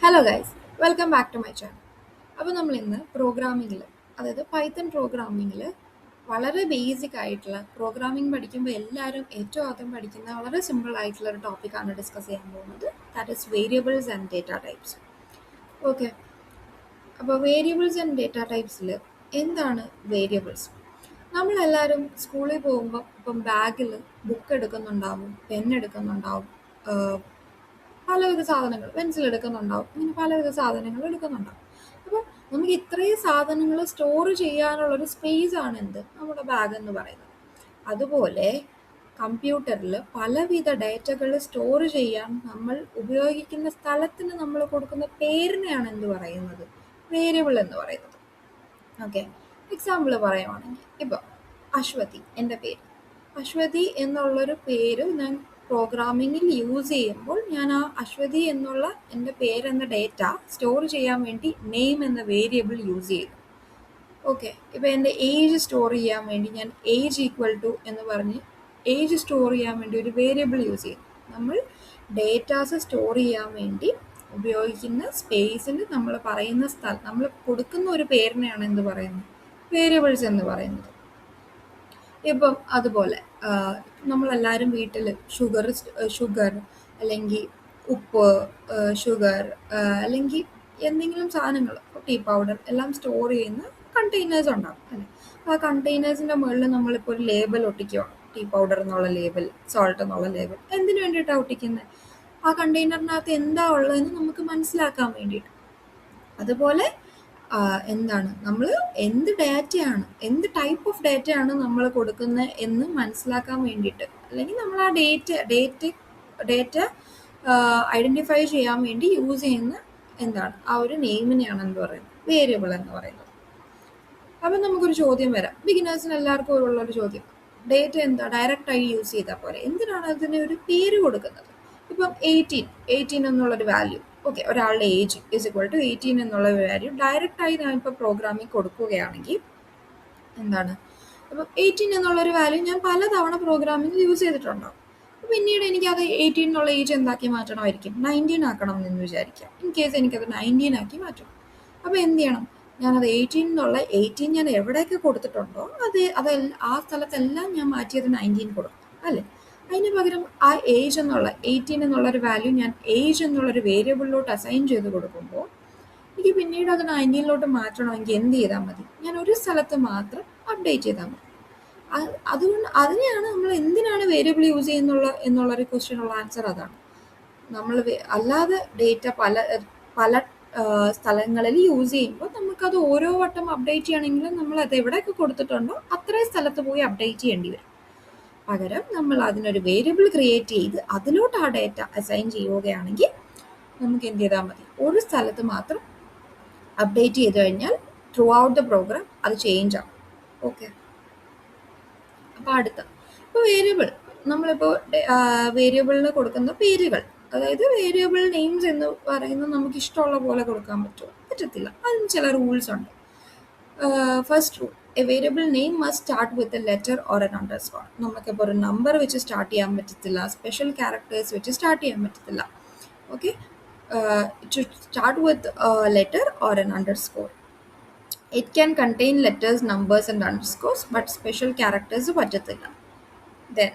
Hello guys, welcome back to my channel. അപ്പോൾ നമ്മൾ ഇന്ന് പ്രോഗ്രാമിങ്ങിൽ, അതായത് പൈത്തൺ പ്രോഗ്രാമിങ്ങിൽ വളരെ ബേസിക് ആയിട്ടുള്ള പ്രോഗ്രാമിംഗ് പഠിക്കുമ്പോൾ എല്ലാവരും ഏറ്റവും ആദ്യം പഠിക്കുന്ന വളരെ സിമ്പിൾ ആയിട്ടുള്ള ഒരു ടോപ്പിക്കാണ് ഡിസ്കസ് ചെയ്യാൻ പോകുന്നത്. That is variables and data types. Okay, അപ്പോൾ വേരിയബിൾസ് ആൻഡ് ഡേറ്റ ടൈപ്സിൽ എന്താണ് വേരിയബിൾസ്? നമ്മളെല്ലാവരും സ്കൂളിൽ പോകുമ്പോൾ ഇപ്പം ബാഗിൽ ബുക്ക് എടുക്കുന്നുണ്ടാവും, പെൻ എടുക്കുന്നുണ്ടാവും, പലവിധ സാധനങ്ങൾ, പെൻസിൽ എടുക്കുന്നുണ്ടാവും, ഇങ്ങനെ പലവിധ സാധനങ്ങൾ എടുക്കുന്നുണ്ടാവും. അപ്പോൾ നമുക്ക് ഇത്രയും സാധനങ്ങൾ സ്റ്റോർ ചെയ്യാനുള്ളൊരു സ്പേസ് ആണ് എന്ത് നമ്മുടെ ബാഗ് എന്ന് പറയുന്നത്. അതുപോലെ കമ്പ്യൂട്ടറിൽ പലവിധ ഡേറ്റകൾ സ്റ്റോർ ചെയ്യാൻ നമ്മൾ ഉപയോഗിക്കുന്ന സ്ഥലത്തിന് നമ്മൾ കൊടുക്കുന്ന പേരിനെയാണ് എന്ത് പറയുന്നത്? വേരിയബിൾ എന്ന് പറയുന്നത്. ഓക്കെ, എക്സാമ്പിൾ പറയുവാണെങ്കിൽ ഇപ്പോൾ അശ്വതി, എൻ്റെ പേര് അശ്വതി എന്നുള്ളൊരു പേര് ഞാൻ പ്രോഗ്രാമിങ്ങിൽ യൂസ് ചെയ്യുമ്പോൾ ഞാൻ ആ അശ്വതി എന്നുള്ള എൻ്റെ പേരെന്ന ഡേറ്റ സ്റ്റോർ ചെയ്യാൻ വേണ്ടി നെയിം എന്ന വേരിയബിൾ യൂസ് ചെയ്തു. ഓക്കെ, ഇപ്പോൾ എൻ്റെ ഏജ് സ്റ്റോർ ചെയ്യാൻ വേണ്ടി ഞാൻ ഏജ് ഈക്വൽ ടു എന്ന് പറഞ്ഞ് ഏജ് സ്റ്റോർ ചെയ്യാൻ വേണ്ടി ഒരു വേരിയബിൾ യൂസ് ചെയ്തു. നമ്മൾ ഡേറ്റാസ് സ്റ്റോർ ചെയ്യാൻ വേണ്ടി ഉപയോഗിക്കുന്ന സ്പേസിന് നമ്മൾ പറയുന്ന സ്ഥലം, നമ്മൾ കൊടുക്കുന്ന ഒരു പേരിനെയാണ് എന്ത് പറയുന്നത്? വേരിയബിൾസ് എന്ന് പറയുന്നത്. ഇപ്പം അതുപോലെ നമ്മളെല്ലാവരും വീട്ടിൽ ഷുഗർ അല്ലെങ്കിൽ ഉപ്പ്, ഷുഗർ അല്ലെങ്കിൽ എന്തെങ്കിലും സാധനങ്ങൾ, ടീ പൗഡർ എല്ലാം സ്റ്റോർ ചെയ്യുന്ന കണ്ടെയ്നേഴ്സ് ഉണ്ടാകും അല്ലേ? ആ കണ്ടെയ്നേഴ്സിൻ്റെ മുകളിൽ നമ്മളിപ്പോൾ ഒരു ലേബൽ ഒട്ടിക്കുകയാണ്. ടീ പൗഡർ എന്നുള്ള ലേബൽ, സോൾട്ട് എന്നുള്ള ലേബൽ. എന്തിനു വേണ്ടിയിട്ടാണ് ഒട്ടിക്കുന്നത്? ആ കണ്ടെയ്നറിനകത്ത് എന്താ ഉള്ളതെന്ന് നമുക്ക് മനസ്സിലാക്കാൻ വേണ്ടിയിട്ട്. അതുപോലെ എന്താണ് നമ്മൾ എന്ത് ഡാറ്റയാണ്, എന്ത് ടൈപ്പ് ഓഫ് ഡാറ്റയാണ് നമ്മൾ കൊടുക്കുന്നത് എന്ന് മനസ്സിലാക്കാൻ വേണ്ടിയിട്ട്, അല്ലെങ്കിൽ നമ്മൾ ആ ഡേറ്റ ഐഡൻറ്റിഫൈ ചെയ്യാൻ വേണ്ടി യൂസ് ചെയ്യുന്ന എന്താണ് ആ ഒരു നെയിമിനെയാണ് എന്ത് പറയുന്നത്? വേരിയബിൾ എന്ന് പറയുന്നത്. അപ്പം നമുക്കൊരു ചോദ്യം വരാം, ബിഗിനേഴ്സിന് എല്ലാവർക്കും ഉള്ളൊരു ചോദ്യം, ഡേറ്റ എന്താ ഡയറക്റ്റായി യൂസ് ചെയ്താൽ പോലെ, എന്തിനാണ് അതിന് ഒരു പേര് കൊടുക്കുന്നത്? ഇപ്പം 18 എന്നുള്ളൊരു വാല്യൂ, ഓക്കെ, ഒരാളുടെ ഏജ് ഈസ് ഇക്വൽ ടു 18 എന്നുള്ള വാല്യൂ ഡയറക്റ്റായി ഞാൻ ഇപ്പോൾ പ്രോഗ്രാമിൽ കൊടുക്കുകയാണെങ്കിൽ എന്താണ്? അപ്പം 18 എന്നുള്ളൊരു വാല്യൂ ഞാൻ പലതവണ പ്രോഗ്രാമിൽ യൂസ് ചെയ്തിട്ടുണ്ടാവും. പിന്നീട് എനിക്കത് 18 എന്നുള്ള ഏജ് എന്താക്കി മാറ്റണമായിരിക്കും? 19 ആക്കണം എന്ന് വിചാരിക്കാം. ഇൻ കേസ് എനിക്കത് 19 ആക്കി മാറ്റണം. അപ്പോൾ എന്ത് ചെയ്യണം? ഞാനത് 18 ഞാൻ എവിടെയൊക്കെ കൊടുത്തിട്ടുണ്ടോ ആ സ്ഥലത്തെല്ലാം ഞാൻ മാറ്റിയത് 19 കൊടുക്കും അല്ലേ? അതിന് പകരം ആ ഏജ് എന്നുള്ള 18 എന്നുള്ളൊരു വാല്യൂ ഞാൻ ഏജ് എന്നുള്ളൊരു വേരിയബിളിലോട്ട് അസൈൻ ചെയ്ത് കൊടുക്കുമ്പോൾ എനിക്ക് പിന്നീട് അത് 19 മാറ്റണമെങ്കിൽ എന്ത് ചെയ്താൽ മതി? ഞാൻ ഒരു സ്ഥലത്ത് മാത്രം അപ്ഡേറ്റ് ചെയ്താൽ മതി. അതുകൊണ്ട് അതിനെയാണ് നമ്മൾ എന്തിനാണ് വേരിയബിൾ യൂസ് എന്നുള്ളൊരു ക്വസ്റ്റ്യനുള്ള ആൻസർ അതാണ്. നമ്മൾ അല്ലാതെ ഡേറ്റ പല സ്ഥലങ്ങളിൽ യൂസ് ചെയ്യുമ്പോൾ നമുക്കത് ഓരോ വട്ടം അപ്ഡേറ്റ് ചെയ്യണമെങ്കിലും നമ്മൾ അത് എവിടെയൊക്കെ കൊടുത്തിട്ടുണ്ടോ അത്രയും സ്ഥലത്ത് പോയി അപ്ഡേറ്റ് ചെയ്യേണ്ടി വരും. പകരം നമ്മൾ അതിനൊരു വേരിയബിൾ ക്രിയേറ്റ് ചെയ്ത് അതിലോട്ട് ആ ഡേറ്റ അസൈൻ ചെയ്യുകയാണെങ്കിൽ നമുക്ക് എന്ത് ചെയ്താൽ മതി? ഒരു സ്ഥലത്ത് മാത്രം അപ്ഡേറ്റ് ചെയ്ത് കഴിഞ്ഞാൽ ത്രൂ ഔട്ട് ദ പ്രോഗ്രാം അത് ചേഞ്ച് ആവും. ഓക്കെ, അപ്പോൾ ഇപ്പോൾ വേരിയബിൾ, നമ്മളിപ്പോൾ വേരിയബിളിന് കൊടുക്കുന്ന പേരുകൾ, അതായത് വേരിയബിൾ നെയിംസ് എന്ന് പറയുന്നത് നമുക്ക് ഇഷ്ടമുള്ള പോലെ കൊടുക്കാൻ പറ്റത്തില്ല. അതിന് ചില റൂൾസ് ഉണ്ട്. First rule, A variable name must start with a letter or N underscore. നമുക്കിപ്പോൾ ഒരു നമ്പർ വെച്ച് സ്റ്റാർട്ട് ചെയ്യാൻ പറ്റത്തില്ല, സ്പെഷ്യൽ ക്യാരക്ടേഴ്സ് വെച്ച് സ്റ്റാർട്ട് ചെയ്യാൻ പറ്റത്തില്ല. Okay, to start with a letter or an underscore. It can contain letters, numbers and underscores, but special characters പറ്റത്തില്ല. Then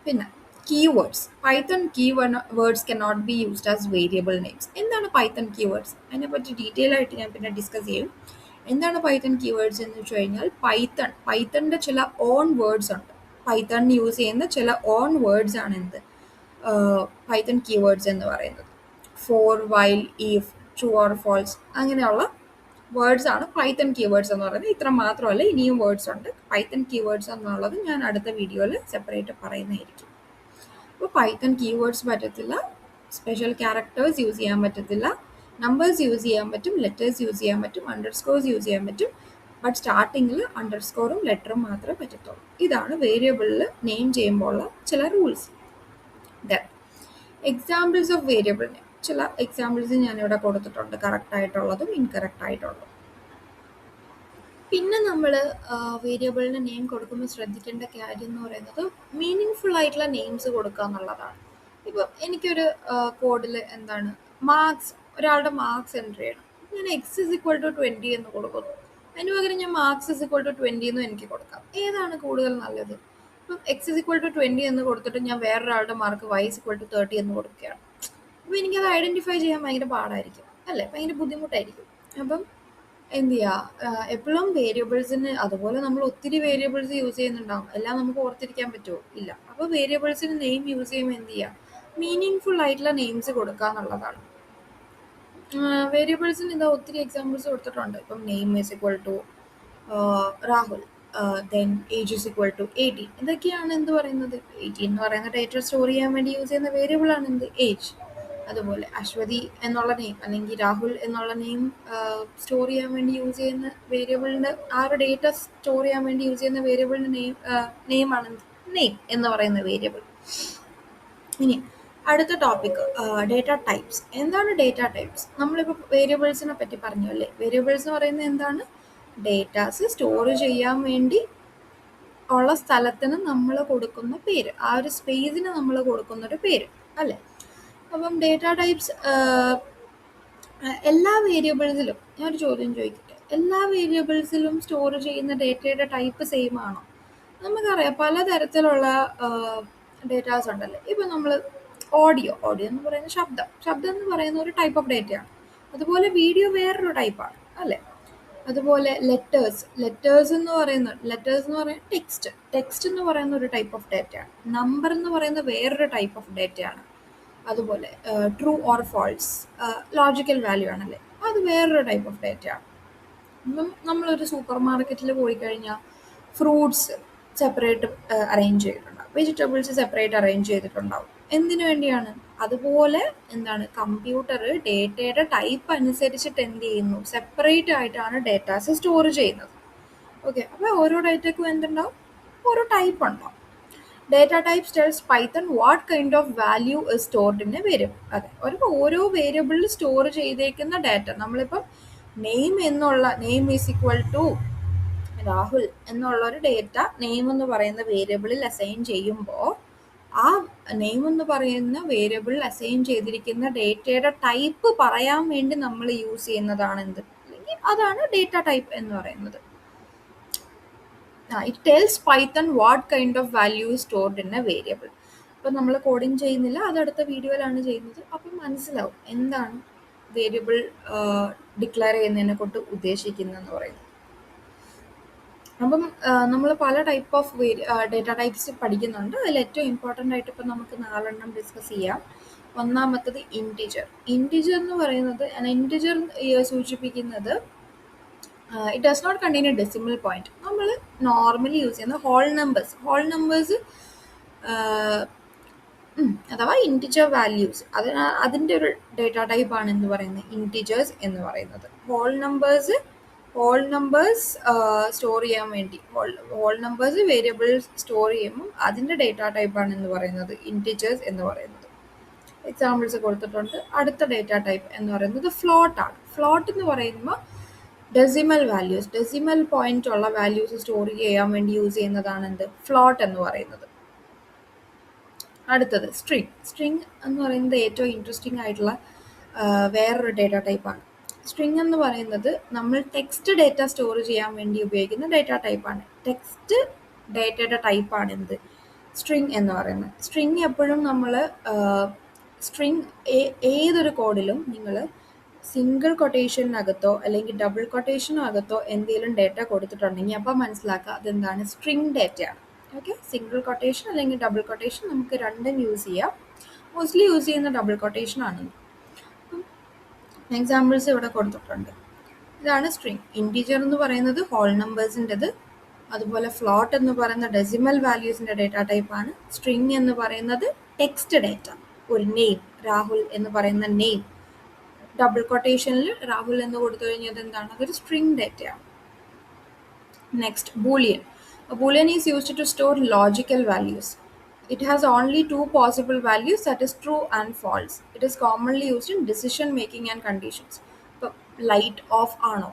പിന്നെ keywords. Python keywords cannot be used as variable names. എന്താണ് Python keywords? അതിനെപ്പറ്റി detail ആയിട്ട് ഞാൻ പിന്നെ discuss ചെയ്യും. എന്താണ് Python keywords എന്ന് വെച്ച് കഴിഞ്ഞാൽ പൈത്തണിൻ്റെ ചില ഓൺ വേർഡ്സ് ഉണ്ട്. പൈത്തൺ യൂസ് ചെയ്യുന്ന ചില ഓൺ വേർഡ്സ് ആണ് എന്ത് Python keywords എന്ന് പറയുന്നത്. For, while, if, true or false, അങ്ങനെയുള്ള വേർഡ്സ് ആണ് പൈത്തൺ കീവേഡ്സ് എന്ന് പറയുന്നത്. ഇത്ര മാത്രമല്ല, ഇനിയും വേർഡ്സ് ഉണ്ട്. പൈത്തൺ കീവേഡ്സ് എന്നുള്ളത് ഞാൻ അടുത്ത വീഡിയോയിൽ സെപ്പറേറ്റ് പറയുന്നതായിരിക്കും. അപ്പോൾ പൈത്തൺ കീവേഡ്സ് പറ്റത്തില്ല, സ്പെഷ്യൽ ക്യാരക്ടേഴ്സ് യൂസ് ചെയ്യാൻ പറ്റത്തില്ല, നമ്പേഴ്സ് യൂസ് ചെയ്യാൻ പറ്റും, ലെറ്റേഴ്സ് യൂസ് ചെയ്യാൻ പറ്റും, അണ്ടർസ്കോർസ് യൂസ് ചെയ്യാൻ പറ്റും. ബട്ട് സ്റ്റാർട്ടിങ്ങിൽ അണ്ടർസ്കോറും ലെറ്ററും മാത്രമേ പറ്റത്തുള്ളൂ. ഇതാണ് വേരിയബിളിൽ നെയിം ചെയ്യുമ്പോൾ ഉള്ള ചില rules. Examples of variable name, ചില എക്സാമ്പിൾസ് ഞാനിവിടെ കൊടുത്തിട്ടുണ്ട്, കറക്റ്റ് ആയിട്ടുള്ളതും ഇൻകറക്റ്റ് ആയിട്ടുള്ളതും. പിന്നെ നമ്മൾ വേരിയബിളിന് നെയിം കൊടുക്കുമ്പോൾ ശ്രദ്ധിക്കേണ്ട കാര്യം എന്ന് പറയുന്നത് മീനിങ് ഫുൾ ആയിട്ടുള്ള നെയിംസ് കൊടുക്കുക എന്നുള്ളതാണ്. ഇപ്പം എനിക്കൊരു കോഡിൽ എന്താണ് മാർക്സ് ഒരാളുടെ മാർക്സ് എൻ്റർ ചെയ്യണം. ഞാൻ എക്സ് ഇസ് ഇക്വൽ ടു 20 എന്ന് കൊടുക്കുന്നു. അതിന് പകരം ഞാൻ മാർക്സ് ഇസ് ഇക്വൽ ടു 20 എന്നും എനിക്ക് കൊടുക്കാം. ഏതാണ് കൂടുതൽ നല്ലത്? ഇപ്പം എക്സ് ഇസ് ഇക്വൽ ടു 20 എന്ന് കൊടുത്തിട്ട് ഞാൻ വേറൊരാളുടെ mark y is equal to 30 എന്ന് കൊടുക്കുകയാണ്. അപ്പോൾ എനിക്കത് ഐഡൻറ്റിഫൈ ചെയ്യാൻ ഭയങ്കര പാടായിരിക്കും അല്ലേ, ഭയങ്കര ബുദ്ധിമുട്ടായിരിക്കും. അപ്പം എന്ത് ചെയ്യുക, എപ്പോഴും വേരിയബിൾസിന് അതുപോലെ നമ്മൾ ഒത്തിരി വേരിയബിൾസ് യൂസ് ചെയ്യുന്നുണ്ടാവും. എല്ലാം നമുക്ക് ഓർത്തിരിക്കാൻ പറ്റുമോ? ഇല്ല. അപ്പോൾ വേരിയബിൾസിന് നെയിം യൂസ് ചെയ്യുമ്പോൾ എന്ത് ചെയ്യുക, മീനിങ് ഫുൾ ആയിട്ടുള്ള നെയിംസ് കൊടുക്കുക എന്നുള്ളതാണ്. വേരിയബിൾസിന് ഇതാ ഒത്തിരി എക്സാമ്പിൾസ് കൊടുത്തിട്ടുണ്ട്. ഇപ്പം name is equal to Rahul, then age is equal to 18. ഇതൊക്കെയാണ് എന്ത് പറയുന്നത്, 18 എന്ന് പറയുന്ന ഡേറ്റ സ്റ്റോർ ചെയ്യാൻ വേണ്ടി യൂസ് ചെയ്യുന്ന വേരിയബിൾ ആണ് എന്ത്, ഏജ്. അതുപോലെ അശ്വതി എന്നുള്ള നെയിം അല്ലെങ്കിൽ രാഹുൽ എന്നുള്ള നെയിം സ്റ്റോർ ചെയ്യാൻ വേണ്ടി യൂസ് ചെയ്യുന്ന വേരിയബിളിൻ്റെ ആ ഒരു ഡേറ്റ സ്റ്റോർ ചെയ്യാൻ വേണ്ടി യൂസ് ചെയ്യുന്ന വേരിയബിളിൻ്റെ നെയിമാണ് നെയിം എന്ന് പറയുന്ന വേരിയബിൾ. ഇനി അടുത്ത ടോപ്പിക് ഡേറ്റ ടൈപ്സ്. എന്താണ് ഡേറ്റ ടൈപ്സ്? നമ്മളിപ്പോൾ വേരിയബിൾസിനെ പറ്റി പറഞ്ഞു അല്ലേ. വേരിയബിൾസ് എന്ന് പറയുന്നത് എന്താണ്, ഡേറ്റാസ് സ്റ്റോർ ചെയ്യാൻ വേണ്ടി ഉള്ള സ്ഥലത്തിന് നമ്മൾ കൊടുക്കുന്ന പേര്, ആ ഒരു സ്പേസിന് നമ്മൾ കൊടുക്കുന്നൊരു പേര് അല്ലേ. അപ്പം ഡേറ്റ ടൈപ്സ് എല്ലാ വേരിയബിൾസിലും, ഞാനൊരു ചോദ്യം ചോദിക്കട്ടെ, എല്ലാ വേരിയബിൾസിലും സ്റ്റോർ ചെയ്യുന്ന ഡേറ്റയുടെ ടൈപ്പ് സെയിം ആണോ? നമുക്കറിയാം പലതരത്തിലുള്ള ഡേറ്റാസ് ഉണ്ടല്ലേ. ഇപ്പം നമ്മൾ ഓഡിയോ എന്ന് പറയുന്ന ശബ്ദം എന്ന് പറയുന്ന ഒരു ടൈപ്പ് ഓഫ് ഡേറ്റയാണ്. അതുപോലെ വീഡിയോ വേറൊരു ടൈപ്പാണ് അല്ലേ. അതുപോലെ ലെറ്റേഴ്സ് എന്ന് പറയുന്ന ടെക്സ്റ്റ് എന്ന് പറയുന്ന ഒരു ടൈപ്പ് ഓഫ് ഡേറ്റയാണ്. നമ്പർ എന്ന് പറയുന്ന വേറൊരു ടൈപ്പ് ഓഫ് ഡേറ്റയാണ്. അതുപോലെ true or false logical value ആണല്ലേ, അത് വേറൊരു ടൈപ്പ് ഓഫ് ഡേറ്റയാണ്. ഇപ്പം നമ്മളൊരു സൂപ്പർ മാർക്കറ്റിൽ പോയി കഴിഞ്ഞാൽ ഫ്രൂട്ട്സ് സെപ്പറേറ്റ് അറേഞ്ച് ചെയ്തിട്ടുണ്ടാവും, വെജിറ്റബിൾസ് സെപ്പറേറ്റ് അറേഞ്ച് ചെയ്തിട്ടുണ്ടാവും. എന്തിനു വേണ്ടിയാണ്? അതുപോലെ എന്താണ്, കമ്പ്യൂട്ടർ ഡേറ്റയുടെ ടൈപ്പ് അനുസരിച്ചിട്ട് എന്ത് ചെയ്യുന്നു, സെപ്പറേറ്റ് ആയിട്ടാണ് ഡേറ്റാസ് സ്റ്റോർ ചെയ്യുന്നത്. ഓക്കെ, അപ്പോൾ ഓരോ ഡേറ്റയ്ക്കും എന്തുണ്ടാവും, ഓരോ ടൈപ്പ് ഉണ്ടാവും. Data types tells Python what kind of value is stored in a variable. അതെ, ഓരോ വേരിയബിളിൽ സ്റ്റോർ ചെയ്തേക്കുന്ന ഡാറ്റ, നമ്മളിപ്പം name is equal to Rahul എന്നുള്ള ഒരു ഡേറ്റ നെയിം എന്ന് പറയുന്ന വേരിയബിളിൽ അസൈൻ ചെയ്യുമ്പോൾ ആ നെയിം എന്ന് പറയുന്ന വേരിയബിളിൽ അസൈൻ ചെയ്തിരിക്കുന്ന ഡേറ്റയുടെ ടൈപ്പ് പറയാൻ വേണ്ടി നമ്മൾ യൂസ് ചെയ്യുന്നതാണ് എന്ത്, അല്ലെങ്കിൽ അതാണ് ഡേറ്റ ടൈപ്പ് എന്ന് പറയുന്നത്. It tells Python what kind of value is stored in a variable. അപ്പം നമ്മൾ കോഡിങ് ചെയ്യുന്നില്ല, അത് അടുത്ത വീഡിയോയിലാണ് ചെയ്യുന്നത്. അപ്പം മനസ്സിലാവും എന്താണ് വേരിയബിൾ ഡിക്ലെയർ ചെയ്യുന്നതിനെ കൊണ്ട് ഉദ്ദേശിക്കുന്നതെന്ന് പറയുന്നത്. അപ്പം നമ്മൾ പല ടൈപ്പ് ഓഫ് ഡേറ്റ ടൈപ്സ് പഠിക്കുന്നുണ്ട്. അതിൽ ഏറ്റവും ഇമ്പോർട്ടൻ്റ് ആയിട്ട് ഇപ്പം നമുക്ക് 4 ഡിസ്കസ് ചെയ്യാം. ഒന്നാമത്തത് ഇൻറ്റിജർ എന്ന് പറയുന്നത്, ഇൻറ്റിജർ സൂചിപ്പിക്കുന്നത് it does not contain a decimal point. നമ്മൾ നോർമലി യൂസ് ചെയ്യുന്ന ഹോൾ നമ്പേഴ്സ് അഥവാ ഇൻറ്റിജർ വാല്യൂസ്, അതിൻ്റെ ഒരു ഡേറ്റ ടൈപ്പാണ് എന്ന് പറയുന്നത് ഇൻറ്റിജേഴ്സ് എന്ന് പറയുന്നത്. ഹോൾ നമ്പേഴ്സ് സ്റ്റോർ ചെയ്യാൻ വേണ്ടി ഹോൾ നമ്പേഴ്സ് വേരിയബിൾസ് സ്റ്റോർ ചെയ്യുമ്പോൾ അതിൻ്റെ ഡേറ്റ ടൈപ്പാണ് എന്ന് പറയുന്നത് ഇൻറ്റിജേഴ്സ് എന്ന് പറയുന്നത്. എക്സാമ്പിൾസ് കൊടുത്തിട്ടുണ്ട്. അടുത്ത ഡേറ്റ ടൈപ്പ് എന്ന് പറയുന്നത് ഫ്ലോട്ടാണ്. ഫ്ലോട്ട് എന്ന് പറയുമ്പോൾ ഡെസിമൽ പോയിന്റ് ഉള്ള വാല്യൂസ് സ്റ്റോർ ചെയ്യാൻ വേണ്ടി യൂസ് ചെയ്യുന്നതാണ് എന്ത്, ഫ്ലോട്ട് എന്ന് പറയുന്നത്. അടുത്തത് സ്ട്രിങ് എന്ന് പറയുന്നത് ഏറ്റവും ഇൻട്രസ്റ്റിംഗ് ആയിട്ടുള്ള വേറൊരു ഡേറ്റ ടൈപ്പാണ്. സ്ട്രിങ് എന്ന് പറയുന്നത് നമ്മൾ ടെക്സ്റ്റ് ഡേറ്റ സ്റ്റോർ ചെയ്യാൻ വേണ്ടി ഉപയോഗിക്കുന്ന ഡേറ്റ ടൈപ്പാണ്. ടെക്സ്റ്റ് ഡേറ്റയുടെ ടൈപ്പാണ് എന്ത്, സ്ട്രിങ് എന്ന് പറയുന്നത്. സ്ട്രിങ് എപ്പോഴും നമ്മൾ ഏതൊരു കോഡിലും നിങ്ങൾ സിംഗിൾ കൊട്ടേഷനകത്തോ അല്ലെങ്കിൽ ഡബിൾ കൊട്ടേഷനകത്തോ എന്തെങ്കിലും ഡേറ്റ കൊടുത്തിട്ടുണ്ടെങ്കിൽ അപ്പം മനസ്സിലാക്കുക അതെന്താണ്, സ്ട്രിങ് ഡേറ്റയാണ്. ഓക്കെ, സിംഗിൾ കൊട്ടേഷൻ അല്ലെങ്കിൽ ഡബിൾ കൊട്ടേഷൻ നമുക്ക് രണ്ടും യൂസ് ചെയ്യാം. മോസ്റ്റ്ലി യൂസ് ചെയ്യുന്ന ഡബിൾ കൊട്ടേഷൻ ആണ്. എക്സാമ്പിൾസ് ഇവിടെ കൊടുത്തിട്ടുണ്ട്. ഇതാണ് സ്ട്രിങ്. ഇൻറ്റിജർ എന്ന് പറയുന്നത് ഹോൾ നമ്പേഴ്സിൻ്റെത്, അതുപോലെ ഫ്ലോട്ട് എന്ന് പറയുന്ന ഡെസിമൽ വാല്യൂസിൻ്റെ ഡേറ്റ ടൈപ്പാണ്. സ്ട്രിങ് എന്ന് പറയുന്നത് ടെക്സ്റ്റ് ഡേറ്റ, ഒരു നെയിം, രാഹുൽ എന്ന് പറയുന്ന നെയിം ഡബിൾ കൊട്ടേഷനിൽ രാഹുൽ എന്ന് കൊടുത്തു കഴിഞ്ഞാൽ എന്താണ്, അതൊരു സ്ട്രിങ് ഡേറ്റയാണ്. Next Boolean is used to store logical values. It has only 2 possible values, that is true and false. It is commonly used in decision making and conditions. ഇപ്പം light of ആണോ,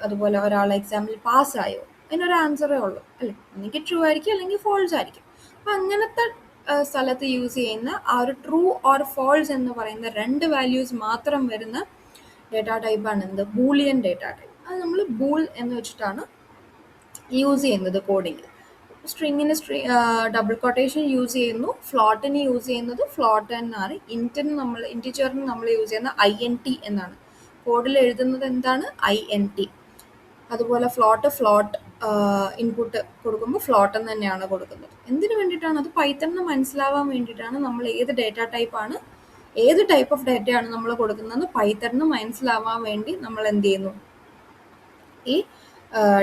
അതുപോലെ ഒരാൾ എക്സാമിൽ പാസ്സായോ, അതിനൊരു ആൻസറേ ഉള്ളൂ അല്ലേ, ഒന്നെങ്കിൽ ട്രൂ ആയിരിക്കും അല്ലെങ്കിൽ ഫോൾസ് ആയിരിക്കും. അപ്പം അങ്ങനത്തെ സ്ഥലത്ത് യൂസ് ചെയ്യുന്ന ആ ഒരു ട്രൂ ഓർ ഫോൾസ് എന്ന് പറയുന്ന 2 വാല്യൂസ് മാത്രം വരുന്ന ഡേറ്റ ടൈപ്പാണ് എന്ത്? Boolean data type. അത് നമ്മൾ ബൂൾ എന്ന് വെച്ചിട്ടാണ് യൂസ് ചെയ്യുന്നത് കോഡിങ്ങിൽ. സ്ട്രിങ്ങിന് ഡബിൾ കൊട്ടേഷൻ യൂസ് ചെയ്യുന്നു, ഫ്ലോട്ടിന് യൂസ് ചെയ്യുന്നത് ഫ്ലോട്ട് എന്നാണ്, ഇൻറ്റിജറിന് നമ്മൾ യൂസ് ചെയ്യുന്ന INT എന്നാണ്. കോഡിൽ എഴുതുന്നത് എന്താണ്? INT. അതുപോലെ ഫ്ലോട്ട് ഇൻപുട്ട് കൊടുക്കുമ്പോൾ ഫ്ലോട്ട് എന്ന് തന്നെയാണ് കൊടുക്കുന്നത്. എന്തിനു വേണ്ടിയിട്ടാണ്? അത് പൈത്തണിന് മനസ്സിലാവാൻ വേണ്ടിയിട്ടാണ്. നമ്മൾ ഏത് ഡേറ്റ ടൈപ്പാണ്, ഏത് ടൈപ്പ് ഓഫ് ഡേറ്റയാണ് നമ്മൾ കൊടുക്കുന്നതെന്ന് പൈത്തണിന് മനസ്സിലാവാൻ വേണ്ടി നമ്മൾ എന്ത് ചെയ്യുന്നു? ഈ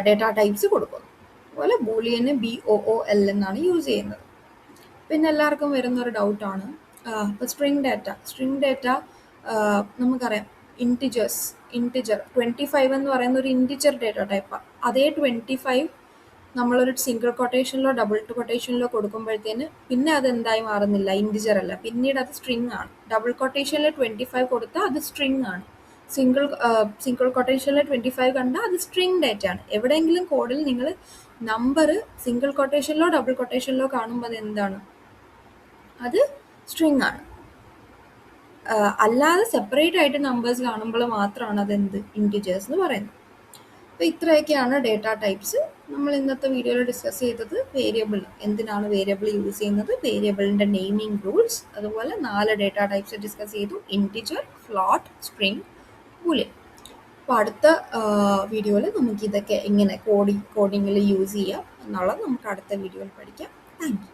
ഡേറ്റ ടൈപ്സ് കൊടുക്കുന്നു. അതുപോലെ ബൂളിയന് BOOL എന്നാണ് യൂസ് ചെയ്യുന്നത്. പിന്നെ എല്ലാവർക്കും വരുന്നൊരു ഡൗട്ടാണ്, ഇപ്പോൾ സ്ട്രിങ് ഡേറ്റ നമുക്കറിയാം ഇൻറ്റിജർ 25 എന്ന് പറയുന്ന ഒരു ഇൻറ്റിജർ ഡേറ്റ ടൈപ്പാണ്. അതേ 25 നമ്മളൊരു സിംഗിൾ കൊട്ടേഷനിലോ ഡബിൾ കൊട്ടേഷനിലോ കൊടുക്കുമ്പോഴത്തേന് പിന്നെ അത് എന്തായി മാറുന്നില്ല, ഇൻറ്റിജർ അല്ല, പിന്നീട് അത് സ്ട്രിങ് ആണ്. ഡബിൾ കൊട്ടേഷനിൽ 25 കൊടുത്താൽ അത് സ്ട്രിങ് ആണ്. സിംഗിൾ കൊട്ടേഷനിൽ 25 കണ്ടാൽ അത് സ്ട്രിങ് ഡേറ്റ ആണ്. എവിടെയെങ്കിലും കോഡിൽ നിങ്ങൾ നമ്പർ സിംഗിൾ കൊട്ടേഷനിലോ ഡബിൾ കൊട്ടേഷനിലോ കാണുമ്പോൾ അത് എന്താണ്? അത് സ്ട്രിങ് ആണ്. അല്ലാതെ സെപ്പറേറ്റ് ആയിട്ട് നമ്പേഴ്സ് കാണുമ്പോൾ മാത്രമാണ് അതെന്ത്? ഇൻറ്റിജേഴ്സ് എന്ന് പറയുന്നത്. അപ്പോൾ ഇത്രയൊക്കെയാണ് ഡേറ്റ ടൈപ്സ്. നമ്മൾ ഇന്നത്തെ വീഡിയോയിൽ ഡിസ്കസ് ചെയ്തത് വേരിയബിൾ, എന്തിനാണ് വേരിയബിൾ യൂസ് ചെയ്യുന്നത്, വേരിയബിളിൻ്റെ നെയിമിംഗ് റൂൾസ്, അതുപോലെ 4 ഡേറ്റ ടൈപ്സ് ഡിസ്കസ് ചെയ്തു: ഇൻറ്റിജർ, ഫ്ലോട്ട്, സ്ട്രിങ്, ബൂലിയൻ. അപ്പോൾ അടുത്ത വീഡിയോയിൽ നമുക്ക് ഇതൊക്കെ എങ്ങനെ കോഡിങ്ങിൽ യൂസ് ചെയ്യാം എന്നുള്ളത് നമുക്ക് അടുത്ത വീഡിയോയിൽ പഠിക്കാം. Thank you.